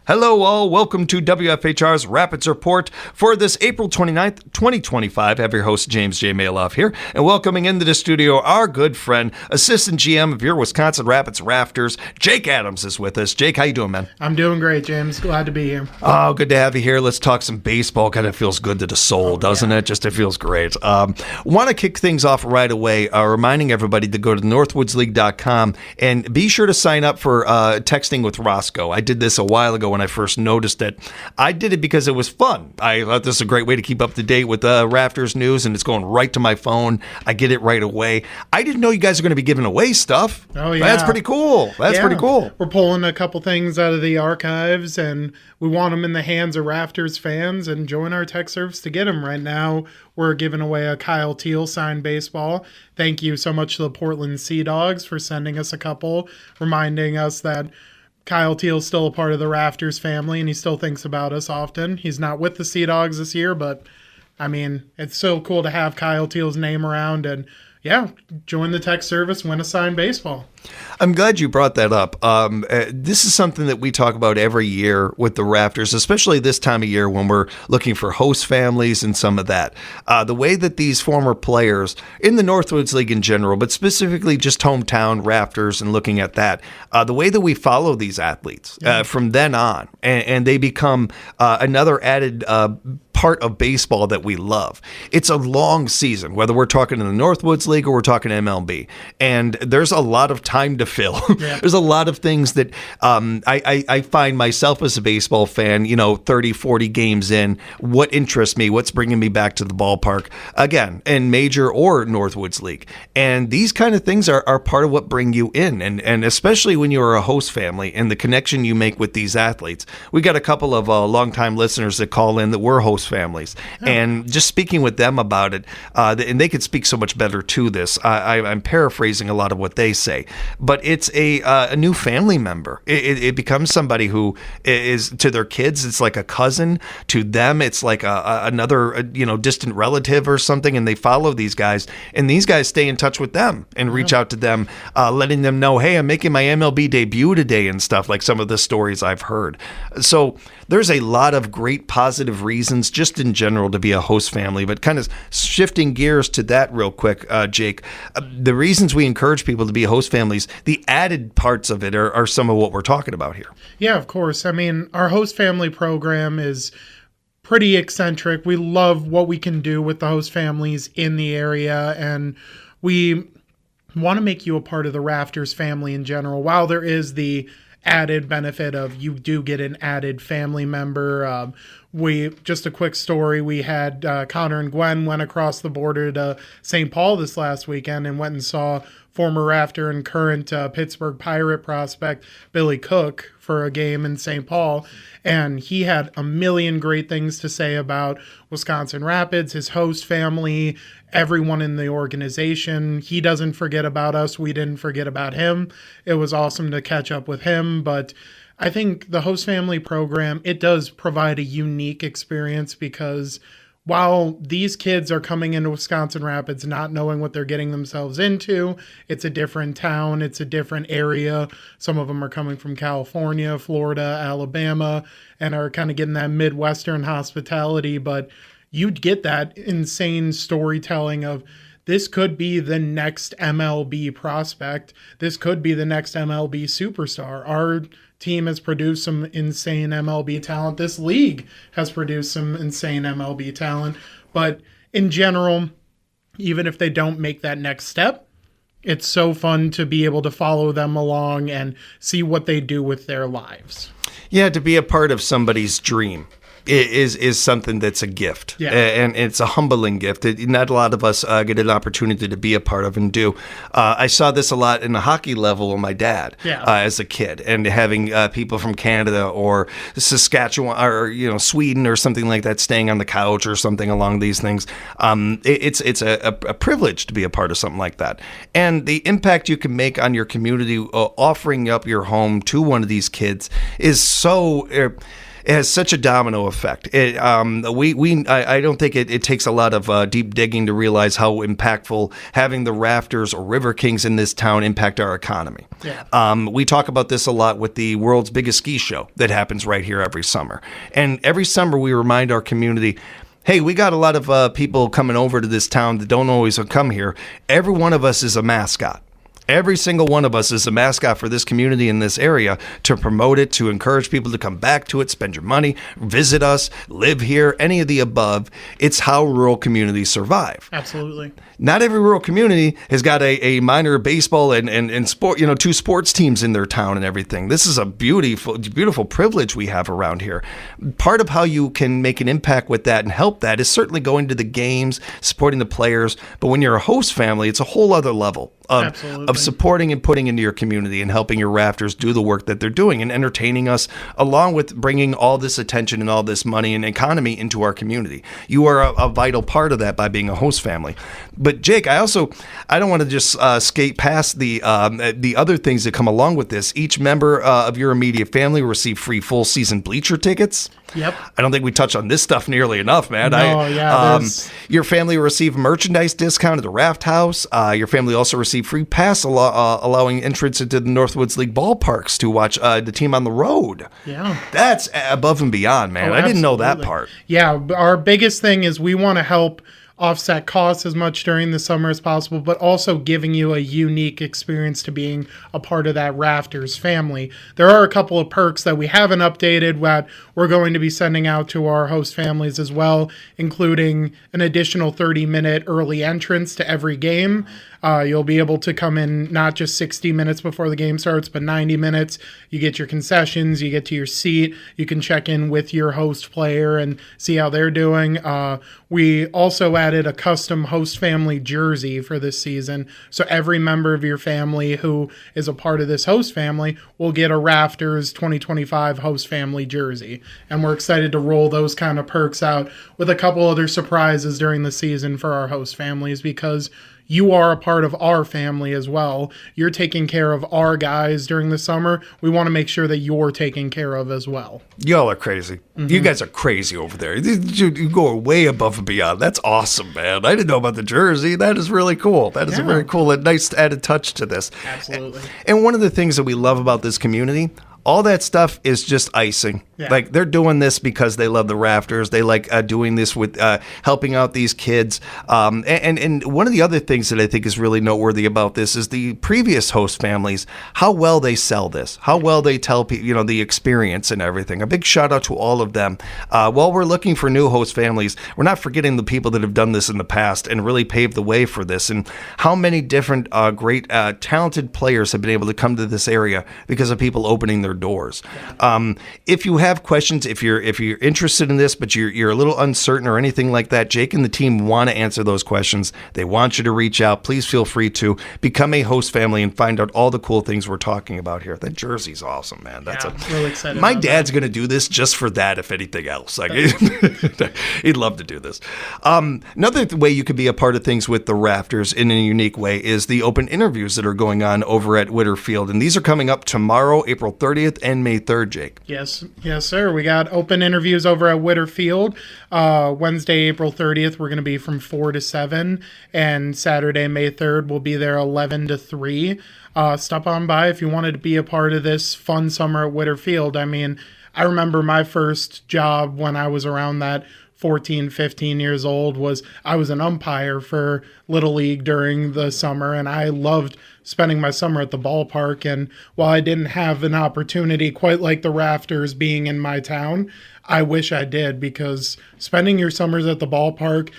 Hello all, welcome to WFHR's Rapids Report for this April 29th, 2025. I have your host, James J. Maloff here, and welcoming into the studio our good friend, Assistant GM of your Wisconsin Rapids Rafters, Jake Adams is with us. Jake, how you doing, man? I'm doing great, James. Glad to be here. Oh, good to have you here. Let's talk some baseball. Kind of feels good to the soul, doesn't it? Just it feels great. Want to kick things off right away, reminding everybody to go to northwoodsleague.com and be sure to sign up for Texting with Roscoe. I did this a while ago when I first noticed it. I did it because it was fun. I thought this is a great way to keep up to date with Rafters news, and it's going right to my phone. I get it right away. I didn't know you guys are going to be giving away stuff. Oh, yeah. That's pretty cool. That's pretty cool. We're pulling a couple things out of the archives, and we want them in the hands of Rafters fans, and join our tech service to get them. Right now, we're giving away a Kyle Teal signed baseball. Thank you so much to the Portland Sea Dogs for sending us a couple, reminding us that Kyle Teal's still a part of the Rafters family, and he still thinks about us often. He's not with the Sea Dogs this year, but, I mean, it's so cool to have Kyle Teal's name around, and, yeah, join the tech service, win a signed baseball. I'm glad you brought that up. This is something that we talk about every year with the Rafters, especially this time of year when we're looking for host families and some of that. The way that these former players in the Northwoods League in general, but specifically just hometown Rafters and looking at that, the way that we follow these athletes from then on, and they become another added part of baseball that we love. It's a long season, whether we're talking in the Northwoods League or we're talking MLB, and there's a lot of time to fill. Yeah. There's a lot of things that I find myself as a baseball fan, 30, 40 games in, what interests me, what's bringing me back to the ballpark, again, in Major or Northwoods League. And these kind of things are part of what bring you in, and especially when you're a host family and the connection you make with these athletes. We got a couple of longtime listeners that call in that were host families, and just speaking with them about it, and they could speak so much better to this. I'm paraphrasing a lot of what they say, but it's a new family member. It becomes somebody who is, to their kids, it's like a cousin. To them, it's like another distant relative or something, and they follow these guys, and these guys stay in touch with them and reach out to them, letting them know, hey, I'm making my MLB debut today and stuff, like some of the stories I've heard. So there's a lot of great positive reasons just in general to be a host family, but kind of shifting gears to that real quick, Jake, the reasons we encourage people to be host families, the added parts of it are some of what we're talking about here. Yeah, of course. I mean, our host family program is pretty eccentric. We love what we can do with the host families in the area, and we want to make you a part of the Rafters family in general. While there is the added benefit of you do get an added family member. Just a quick story. We had Connor and Gwen went across the border to St. Paul this last weekend and went and saw former Rafter and current Pittsburgh Pirate prospect Billy Cook for a game in St. Paul. And he had a million great things to say about Wisconsin Rapids, his host family, everyone in the organization. He doesn't forget about us. We didn't forget about him. It was awesome to catch up with him. But I think the host family program, it does provide a unique experience because while these kids are coming into Wisconsin Rapids not knowing what they're getting themselves into, it's a different town, it's a different area. Some of them are coming from California, Florida, Alabama, and are kind of getting that Midwestern hospitality. But you'd get that insane storytelling of this could be the next MLB prospect. This could be the next MLB superstar. Our team has produced some insane MLB talent. This league has produced some insane MLB talent. But in general, even if they don't make that next step, it's so fun to be able to follow them along and see what they do with their lives. Yeah, to be a part of somebody's dream is something that's a gift, and it's a humbling gift. Not a lot of us get an opportunity to be a part of and do. I saw this a lot in the hockey level with my dad as a kid, and having people from Canada or Saskatchewan or Sweden or something like that staying on the couch or something along these things. It's a privilege to be a part of something like that, and the impact you can make on your community offering up your home to one of these kids is so. it has such a domino effect. I don't think it takes a lot of deep digging to realize how impactful having the Rafters or River Kings in this town impact our economy. Yeah. We talk about this a lot with the world's biggest ski show that happens right here every summer. And every summer we remind our community, hey, we got a lot of people coming over to this town that don't always come here. Every one of us is a mascot. Every single one of us is a mascot for this community in this area to promote it, to encourage people to come back to it, spend your money, visit us, live here, any of the above. It's how rural communities survive. Absolutely. Not every rural community has got a minor baseball and sport, 2 sports teams in their town and everything. This is a beautiful privilege we have around here. Part of how you can make an impact with that and help that is certainly going to the games, supporting the players. But when you're a host family, it's a whole other level of supporting and putting into your community and helping your Rafters do the work that they're doing and entertaining us, along with bringing all this attention and all this money and economy into our community. You are a vital part of that by being a host family. But Jake, I don't want to just skate past the other things that come along with this. Each member of your immediate family will receive free full season bleacher tickets. Yep. I don't think we touch on this stuff nearly enough, man. No, your family will receive merchandise discount at the Raft House. Your family also receive free pass allowing entrance into the Northwoods League ballparks to watch the team on the road. Yeah. That's above and beyond, man. I didn't know that part. Yeah, our biggest thing is we want to help offset costs as much during the summer as possible, but also giving you a unique experience to being a part of that Rafters family. There are a couple of perks that we haven't updated that we're going to be sending out to our host families as well, including an additional 30-minute early entrance to every game. You'll be able to come in not just 60 minutes before the game starts, but 90 minutes. You get your concessions, you get to your seat, you can check in with your host player and see how they're doing. We also added a custom host family jersey for this season. So every member of your family who is a part of this host family will get a Rafters 2025 host family jersey. And we're excited to roll those kind of perks out with a couple other surprises during the season for our host families, because you are a part of our family as well. You're taking care of our guys during the summer. We want to make sure that you're taken care of as well. Y'all are crazy. Mm-hmm. You guys are crazy over there. You go way above and beyond. That's awesome, man. I didn't know about the jersey. That is really cool. That is a very cool and nice added touch to this. Absolutely. And one of the things that we love about this community, all that stuff is just icing. Yeah. Like, they're doing this because they love the Rafters. They like doing this with helping out these kids. And one of the other things that I think is really noteworthy about this is the previous host families, how well they sell this, how well they tell people, the experience and everything. A big shout out to all of them. While we're looking for new host families, we're not forgetting the people that have done this in the past and really paved the way for this, and how many different great talented players have been able to come to this area because of people opening their doors. If you have questions, if you're interested in this, but you're a little uncertain or anything like that, Jake and the team want to answer those questions. They want you to reach out. Please feel free to become a host family and find out all the cool things we're talking about here. That jersey's awesome, man. I'm really excited. My dad's going to do this just for that, if anything else. Like, he'd love to do this. Another way you could be a part of things with the Rafters in a unique way is the open interviews that are going on over at Whitterfield, and these are coming up tomorrow, April 30th and May 3rd, Jake. Yes, sir. We got open interviews over at Whitterfield. Wednesday, April 30th, we're going to be from 4 to 7, and Saturday, May 3rd, we'll be there 11 to 3. Stop on by if you wanted to be a part of this fun summer at Whitterfield. I mean, I remember my first job when I was around that 14, 15 years old I was an umpire for Little League during the summer, and I loved spending my summer at the ballpark. And while I didn't have an opportunity quite like the Rafters being in my town, I wish I did, because spending your summers at the ballpark,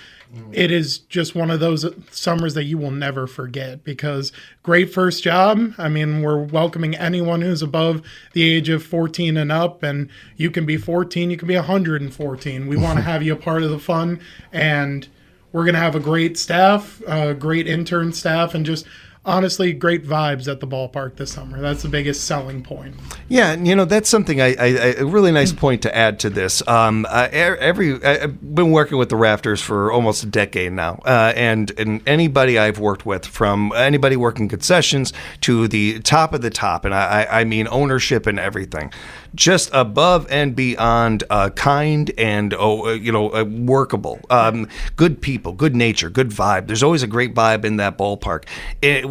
it is just one of those summers that you will never forget, because great first job. I mean, we're welcoming anyone who's above the age of 14 and up, and you can be 14, you can be 114. We want to have you a part of the fun, and we're going to have a great staff, great intern staff, and just honestly, great vibes at the ballpark this summer. That's the biggest selling point. Yeah, and that's something a really nice point to add to this. I've been working with the Rafters for almost a decade now, and anybody I've worked with, from anybody working concessions to the top of the top, and I mean ownership and everything, just above and beyond kind and workable, good people, good nature, good vibe. There's always a great vibe in that ballpark.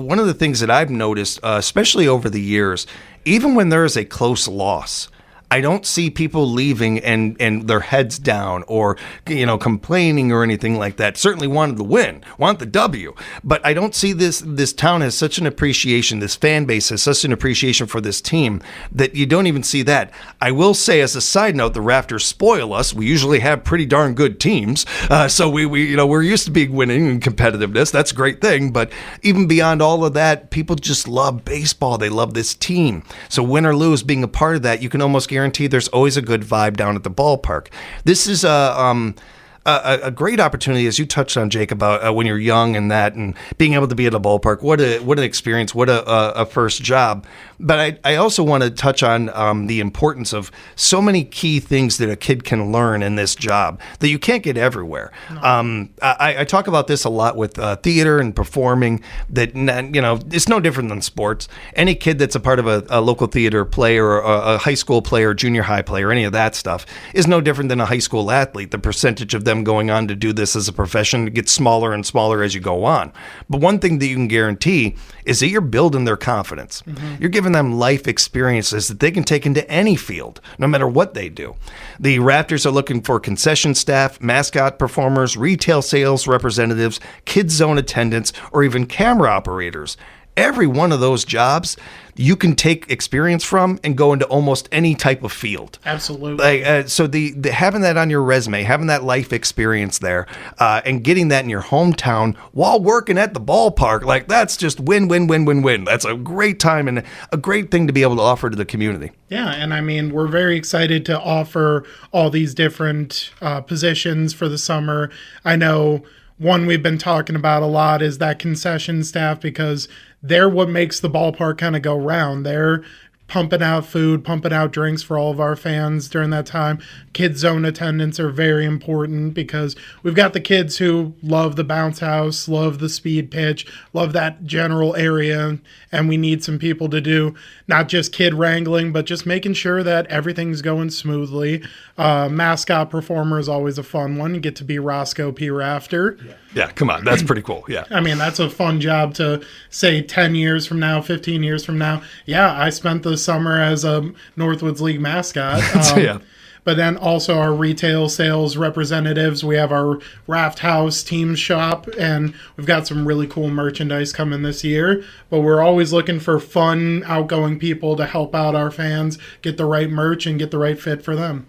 One of the things that I've noticed, especially over the years, even when there is a close loss, I don't see people leaving and their heads down or, complaining or anything like that. Certainly wanted the win, want the W, but I don't see this town has such an appreciation, this fan base has such an appreciation for this team that you don't even see that. I will say, as a side note, the Rafters spoil us. We usually have pretty darn good teams, so we're used to being winning and competitiveness. That's a great thing, but even beyond all of that, people just love baseball. They love this team. So win or lose, being a part of that, you can almost guarantee there's always a good vibe down at the ballpark. This is a great opportunity, as you touched on, Jake, about when you're young and that, and being able to be at a ballpark. What an experience! What a first job. But I also want to touch on the importance of so many key things that a kid can learn in this job that you can't get everywhere. No. I talk about this a lot with theater and performing. That it's no different than sports. Any kid that's a part of a local theater play or a high school play or junior high play or any of that stuff is no different than a high school athlete. The percentage of them going on to do this as a profession gets smaller and smaller as you go on. But one thing that you can guarantee is that you're building their confidence. Mm-hmm. You're giving them life experiences that they can take into any field, no matter what they do. The Rafters are looking for concession staff, mascot performers, retail sales representatives, kids zone attendants, or even camera operators. Every one of those jobs you can take experience from and go into almost any type of field. Absolutely. So the having that on your resume, having that life experience there, and getting that in your hometown while working at the ballpark, that's just win, win, win, win, win. That's a great time and a great thing to be able to offer to the community. Yeah, and I mean, we're very excited to offer all these different positions for the summer. I know one we've been talking about a lot is that concession staff, because they're what makes the ballpark kind of go round. They're pumping out food, pumping out drinks for all of our fans during that time. Kids zone attendants are very important because we've got the kids who love the bounce house, love the speed pitch, love that general area, and we need some people to do not just kid wrangling, but just making sure that everything's going smoothly. Mascot performer is always a fun one. You get to be Roscoe P. Rafter. Yeah, come on. That's pretty cool. Yeah. I mean, that's a fun job to say 10 years from now, 15 years from now. Yeah, I spent the summer as a Northwoods League mascot. Yeah. But then also our retail sales representatives. We have our Raft House team shop, and we've got some really cool merchandise coming this year. But we're always looking for fun, outgoing people to help out our fans, get the right merch, and get the right fit for them.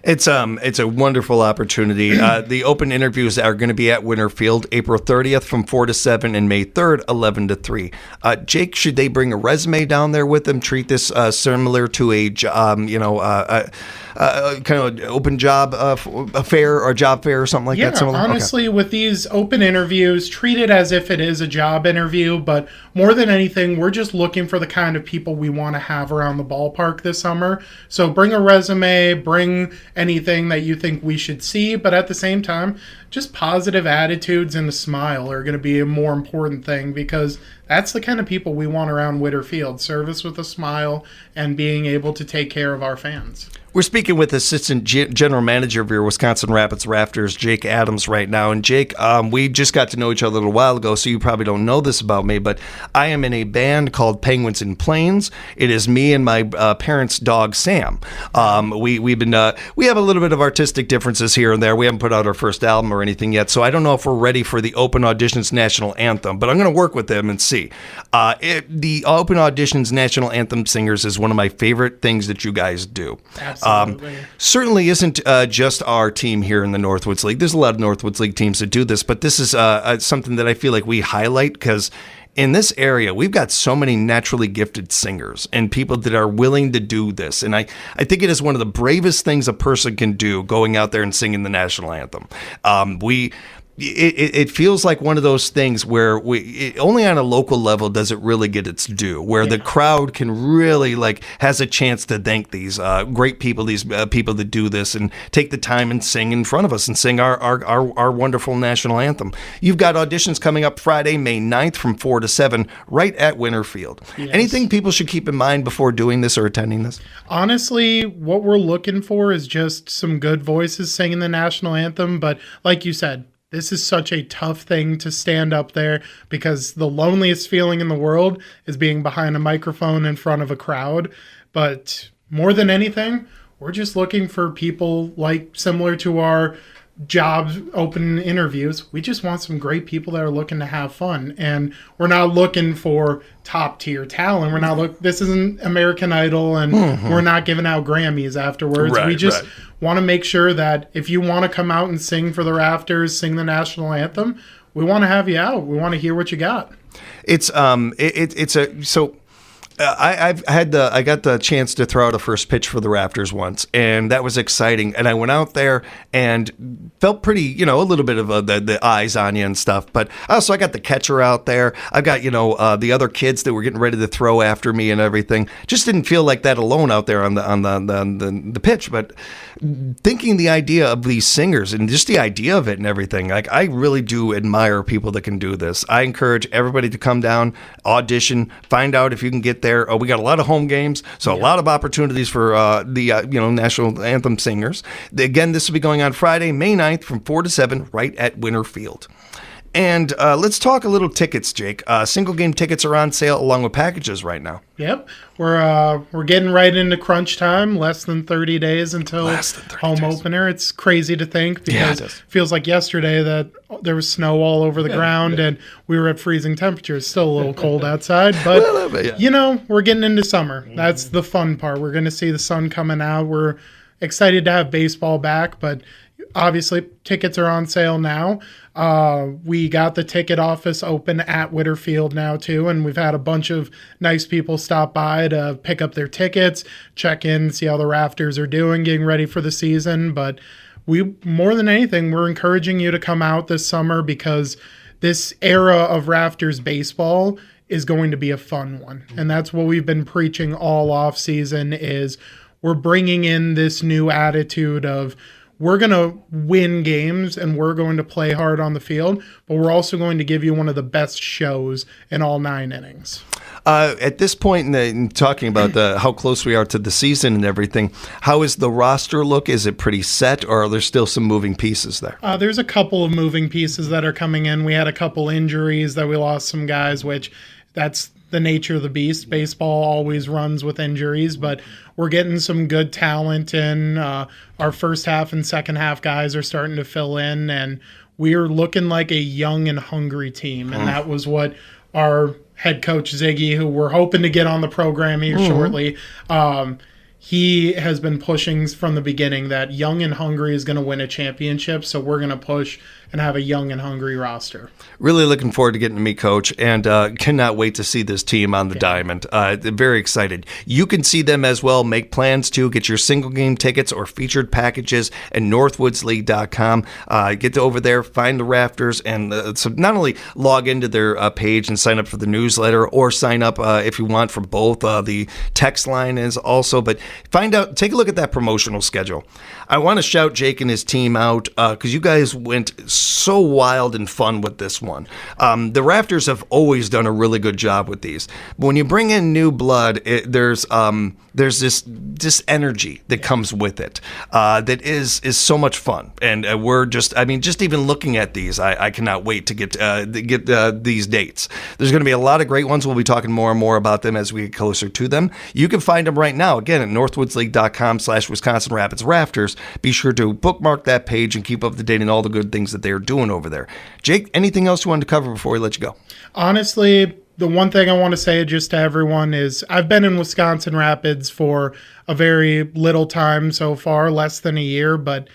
It's a wonderful opportunity. The open interviews are going to be at Winterfield, April 30th from 4 to 7 and May 3rd, 11 to 3. Jake, should they bring a resume down there with them? Treat this similar to a kind of open job fair or job fair or something like that? Yeah, honestly, with these open interviews, treat it as if it is a job interview. But more than anything, we're just looking for the kind of people we want to have around the ballpark this summer. So bring a resume, bring anything that you think we should see, but at the same time, just positive attitudes and a smile are going to be a more important thing, because that's the kind of people we want around Witter Field. Service with a smile and being able to take care of our fans. We're speaking with Assistant General Manager of your Wisconsin Rapids Rafters, Jake Adams, right now. And Jake, we just got to know each other a little while ago, so you probably don't know this about me, but I am in a band called Penguins in Plains. It is me and my parents' dog, Sam. We have a little bit of artistic differences here and there. We haven't put out our first album or anything yet, so I don't know if we're ready for the Open Auditions National Anthem, but I'm going to work with them and see. The Open Auditions National Anthem Singers is one of my favorite things that you guys do. Absolutely. Certainly isn't just our team here in the Northwoods League. There's a lot of Northwoods League teams that do this, but this is something that I feel like we highlight because in this area, we've got so many naturally gifted singers and people that are willing to do this. And I think it is one of the bravest things a person can do, going out there and singing the national anthem. it feels like one of those things where only on a local level does it really get its due, where the crowd can really has a chance to thank these great people, these people that do this and take the time and sing in front of us and sing our wonderful national anthem. You've got auditions coming up Friday, May 9th from 4 to 7 right at Winterfield. Yes. Anything people should keep in mind before doing this or attending this? Honestly, what we're looking for is just some good voices singing the national anthem. But like you said, this is such a tough thing to stand up there because the loneliest feeling in the world is being behind a microphone in front of a crowd. But more than anything, we're just looking for people similar to our job open interviews. We just want some great people that are looking to have fun. And we're not looking for top tier talent. We're not this isn't American Idol and we're not giving out Grammys afterwards. We just want to make sure that if you want to come out and sing for the Rafters, sing the national anthem, we want to have you out. We want to hear what you got. I got the chance to throw out a first pitch for the Rafters once, and that was exciting. And I went out there and felt pretty, a little bit of the eyes on you and stuff. But also, I got the catcher out there. I got, the other kids that were getting ready to throw after me and everything. Just didn't feel like that alone out there on the pitch. But thinking the idea of these singers and just the idea of it and everything, I really do admire people that can do this. I encourage everybody to come down, audition, find out if you can get there. We got a lot of home games, so a lot of opportunities for the national anthem singers. Again, this will be going on Friday, May 9th from 4 to 7 right at Winterfield. And let's talk a little tickets, Jake. Single game tickets are on sale along with packages right now. Yep. We're getting right into crunch time. Less than 30 days until home opener. It's crazy to think because it feels like yesterday that there was snow all over the ground and we were at freezing temperatures. Still a little cold outside, but we're getting into summer. That's the fun part. We're going to see the sun coming out. We're excited to have baseball back, but obviously tickets are on sale now. We got the ticket office open at Winterfield now too, and we've had a bunch of nice people stop by to pick up their tickets, check in, see how the Rafters are doing, getting ready for the season. But more than anything, we're encouraging you to come out this summer because this era of Rafters baseball is going to be a fun one. And that's what we've been preaching all off season is we're bringing in this new attitude of we're going to win games and we're going to play hard on the field, but we're also going to give you one of the best shows in all 9 innings. At this point in talking about how close we are to the season and everything, how is the roster look? Is it pretty set or are there still some moving pieces there? There's a couple of moving pieces that are coming in. We had a couple injuries that we lost some guys, which that's the nature of the beast. Baseball always runs with injuries, but we're getting some good talent in. Our first half and second half guys are starting to fill in, and we're looking like a young and hungry team. And that was what our head coach, Ziggy, who we're hoping to get on the program here shortly, he has been pushing from the beginning that young and hungry is going to win a championship. So we're going to push and have a young and hungry roster. Really looking forward to getting to meet Coach and cannot wait to see this team on the diamond. Very excited. You can see them as well. Make plans to get your single game tickets or featured packages at northwoodsleague.com. Get over there, find the Rafters, and so not only log into their page and sign up for the newsletter or sign up if you want for both. The text line is also, but take a look at that promotional schedule. I want to shout Jake and his team out because you guys went so wild and fun with this one. The Rafters have always done a really good job with these. But when you bring in new blood, there's this energy that comes with it that is so much fun. And we're just even looking at these, I cannot wait to get these dates. There's going to be a lot of great ones. We'll be talking more and more about them as we get closer to them. You can find them right now, again, at northwoodsleague.com/Wisconsin Rapids Rafters. Be sure to bookmark that page and keep up to date on all the good things that they're doing over there. Jake, anything else you wanted to cover before we let you go? Honestly, the one thing I want to say just to everyone is I've been in Wisconsin Rapids for a very little time so far, less than a year, but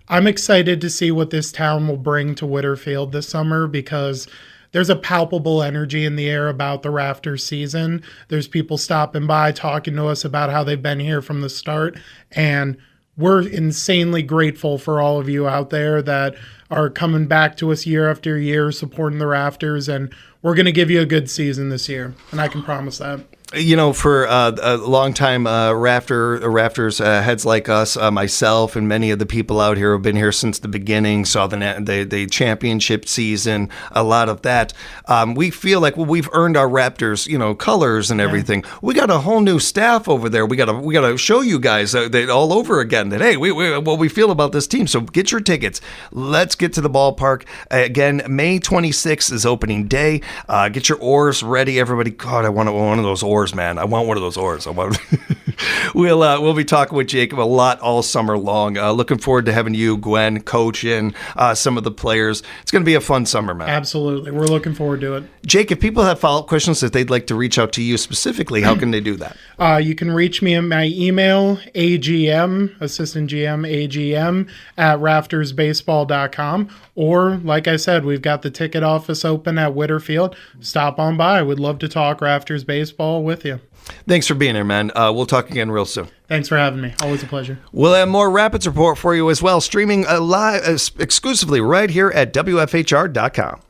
I'm excited to see what this town will bring to Winterfield this summer because there's a palpable energy in the air about the Rafters season. There's people stopping by talking to us about how they've been here from the start, and we're insanely grateful for all of you out there that are coming back to us year after year, supporting the Rafters, and we're going to give you a good season this year, and I can promise that. For a long time, Rafters heads like us, myself, and many of the people out here who have been here since the beginning, saw the championship season, a lot of that. We feel like, well, we've earned our Raptors, colors and everything. Yeah. We got a whole new staff over there. We got to show you guys all over again that, hey, what we feel about this team. So get your tickets. Let's get to the ballpark again. May 26th is opening day. Get your oars ready, everybody. God, I want one of those oars. Man, I want one of those oars. We'll be talking with Jacob a lot all summer long. Looking forward to having you, Gwen, coach in some of the players. It's going to be a fun summer, man. Absolutely. We're looking forward to it. Jake, if people have follow-up questions that they'd like to reach out to you specifically, how can they do that? You can reach me at my email, AGM, assistant GM, AGM, at raftersbaseball.com. Or, like I said, we've got the ticket office open at Whitterfield. Stop on by. We'd love to talk Rafters baseball with you. Thanks for being here, man. We'll talk again real soon. Thanks for having me. Always a pleasure. We'll have more Rapids Report for you as well, streaming live exclusively right here at WFHR.com.